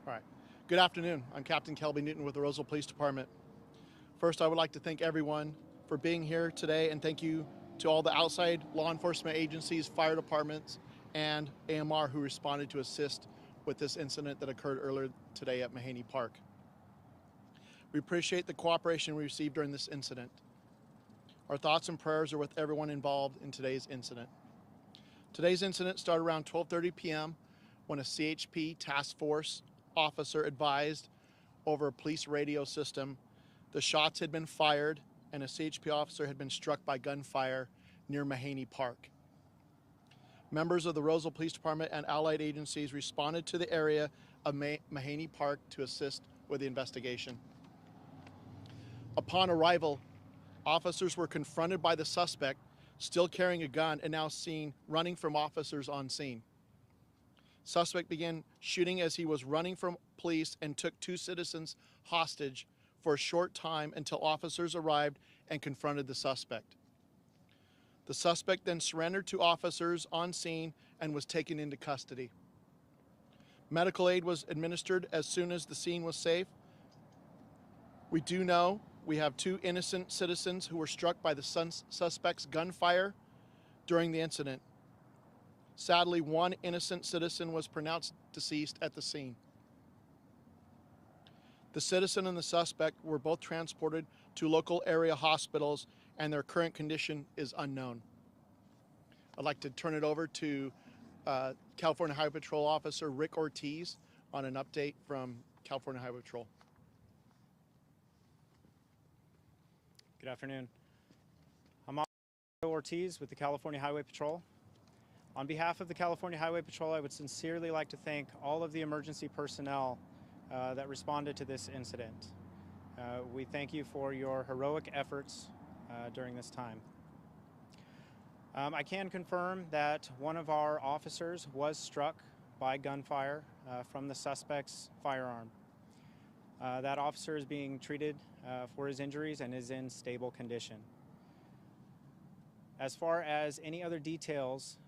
All right. Good afternoon. I'm Captain Kelby Newton with the Roseville Police Department. First, I would like to thank everyone for being here today, and thank you to all the outside law enforcement agencies, fire departments, and AMR who responded to assist with this incident that occurred earlier today at Mahaney Park. We appreciate the cooperation we received during this incident. Our thoughts and prayers are with everyone involved in today's incident. Today's incident started around 12:30 p.m. when a CHP task force officer advised over a police radio system the shots had been fired and a CHP officer had been struck by gunfire near Mahaney Park. Members of the Roseville Police Department and allied agencies responded to the area of Mahaney Park to assist with the investigation. Upon arrival, officers were confronted by the suspect still carrying a gun and now seen running from officers on scene. Suspect began shooting as he was running from police and took two citizens hostage for a short time until officers arrived and confronted the suspect. The suspect then surrendered to officers on scene and was taken into custody. Medical aid was administered as soon as the scene was safe. We do know we have two innocent citizens who were struck by the suspect's gunfire during the incident. Sadly, one innocent citizen was pronounced deceased at the scene. The citizen and the suspect were both transported to local area hospitals, and their current condition is unknown. I'd like to turn it over to California Highway Patrol Officer Rick Ortiz on an update from California Highway Patrol. Good afternoon. I'm Officer Ortiz with the California Highway Patrol. On behalf of the California Highway Patrol, I would sincerely like to thank all of the emergency personnel that responded to this incident. We thank you for your heroic efforts during this time. I can confirm that one of our officers was struck by gunfire from the suspect's firearm. That officer is being treated for his injuries and is in stable condition. As far as any other details,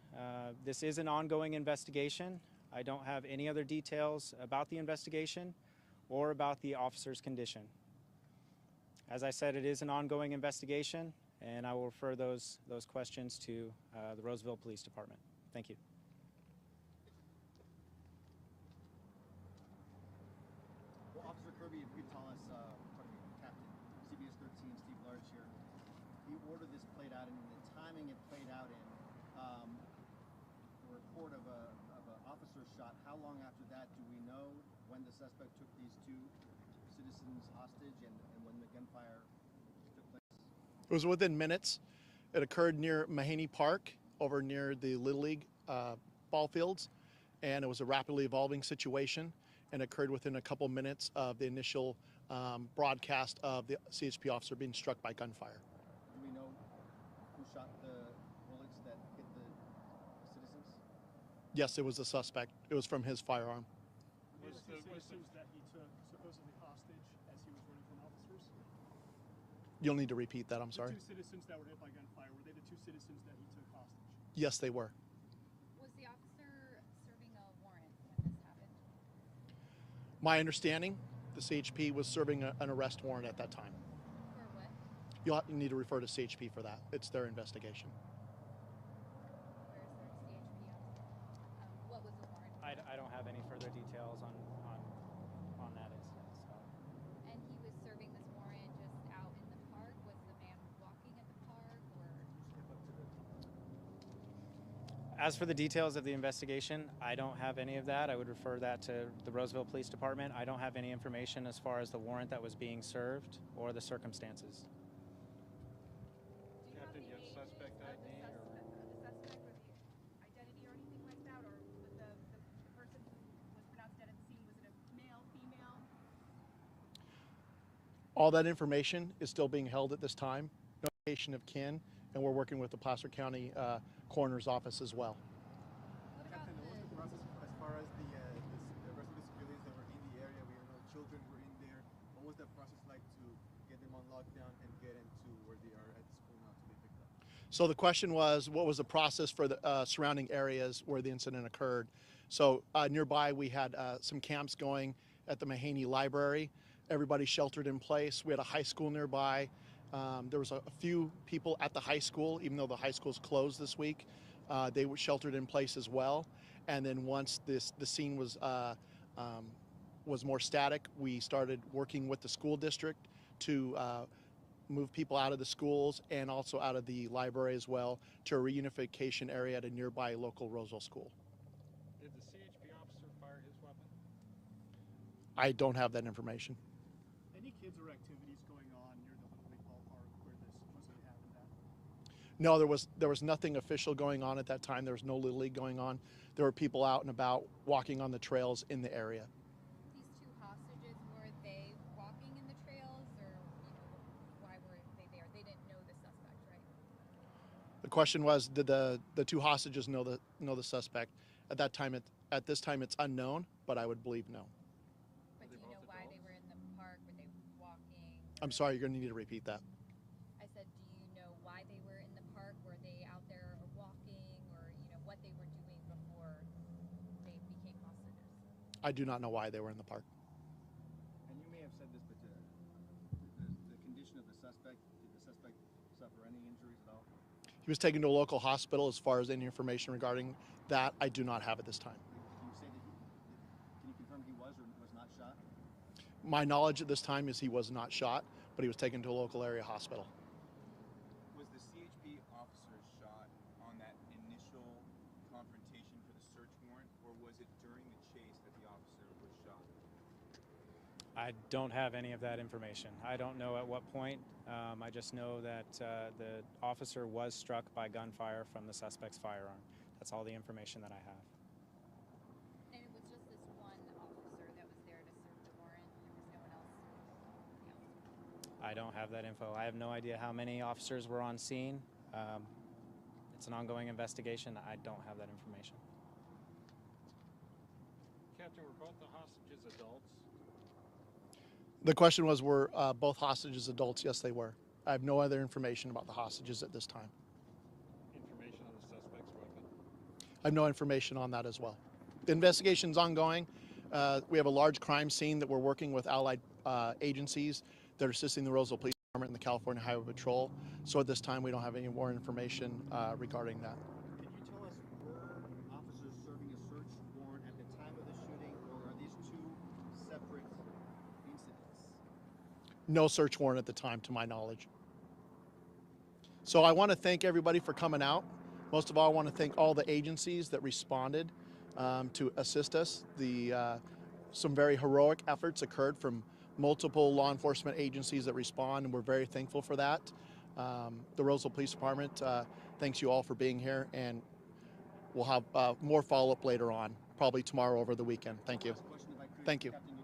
this is an ongoing investigation. I don't have any other details about the investigation or about the officer's condition. As I said, it is an ongoing investigation, and I will refer those questions to the Roseville Police Department. Thank you. Well, Officer Kirby, if you could tell us, Captain, CBS 13, Steve Large here, the order this played out in and the timing it played out in, the report of an officer shot, how long after that do we know when the suspect took these two citizens hostage and when the gunfire took place? It was within minutes. It occurred near Mahaney Park, over near the Little League ball fields, and it was a rapidly evolving situation and occurred within a couple minutes of the initial broadcast of the CHP officer being struck by gunfire. Do we know who shot the bullets that hit the citizens? Yes, it was the suspect. It was from his firearm. Was the citizens that he took supposedly hostage as he was running from officers? You'll need to repeat that, I'm sorry. The two citizens that were hit by gunfire, were they the two citizens that he took hostage? Yes, they were. Was the officer serving a warrant when this happened? My understanding, the CHP was serving an arrest warrant at that time. For what? You'll need to refer to CHP for that. It's their investigation. Where is their CHP officer? What was the warrant? I don't have any further details on that incident. So. And he was serving this warrant just out in the park? Was the man walking at the park, or? As for the details of the investigation, I don't have any of that. I would refer that to the Roseville Police Department. I don't have any information as far as the warrant that was being served or the circumstances. Do you have the suspect ID or the suspect or the identity or anything like that, or was the person who was pronounced dead at the scene, was it a male, female? All that information is still being held at this time. Notification of kin, and we're working with the Placer County Coroner's Office as well. What about Captain, what was the process as far as the rest of the civilians that were in the area? We know children were in there. What was that process like to get them on lockdown and get into where they are at the school now to be picked up? So the question was, what was the process for the surrounding areas where the incident occurred? So nearby we had some camps going at the Mahaney Library. Everybody sheltered in place. We had a high school nearby. There was a few people at the high school, even though the high school's closed this week. They were sheltered in place as well. And then once the scene was more static, we started working with the school district to move people out of the schools and also out of the library as well to a reunification area at a nearby local Roseville school. Did the CHP officer fire his weapon? I don't have that information. Any kids or activities going on near the Little League ballpark where this supposedly happened at? No, there was nothing official going on at that time. There was no Little League going on. There were people out and about walking on the trails in the area. These two hostages, were they walking in the trails, or why were they there? They didn't know the suspect, right? The question was, did the two hostages know the suspect? At this time, it's unknown, but I would believe no. But do you know why they were in the park? Were they walking? I'm sorry, you're going to need to repeat that. I said, do you know why they were in the park? Were they out there walking, or what they were doing before they became hostages? I do not know why they were in the park. And you may have said this, but the condition of the suspect, did the suspect suffer any injuries at all? He was taken to a local hospital. As far as any information regarding that, I do not have at this time. Can you say that can you confirm he was or was not shot? My knowledge at this time is he was not shot, but he was taken to a local area hospital. Was the CHP officer shot on that initial confrontation for the search warrant, or was it during the chase that the officer was shot? I don't have any of that information. I don't know at what point. I just know that the officer was struck by gunfire from the suspect's firearm. That's all the information that I have. And it was just this one officer that was there to serve the warrant. There was no one else. I don't have that info. I have no idea how many officers were on scene. It's an ongoing investigation. I don't have that information. Captain, were both the hostages adults? The question was, were both hostages adults? Yes, they were. I have no other information about the hostages at this time. Information on the suspect's weapon? I have no information on that as well. The investigation's ongoing. We have a large crime scene that we're working with allied agencies that are assisting the Roseville Police Department and the California Highway Patrol. So at this time, we don't have any more information regarding that. Can you tell us, were officers serving a search warrant at the time of the shooting, or are these two separate incidents? No search warrant at the time, to my knowledge. So I want to thank everybody for coming out. Most of all, I want to thank all the agencies that responded to assist us. Some very heroic efforts occurred from multiple law enforcement agencies that respond, and we're very thankful for that. The Roseville Police Department thanks you all for being here, and we'll have more follow-up later on, probably tomorrow over the weekend. Thank you. Last question, if I could, Thank you. Captain,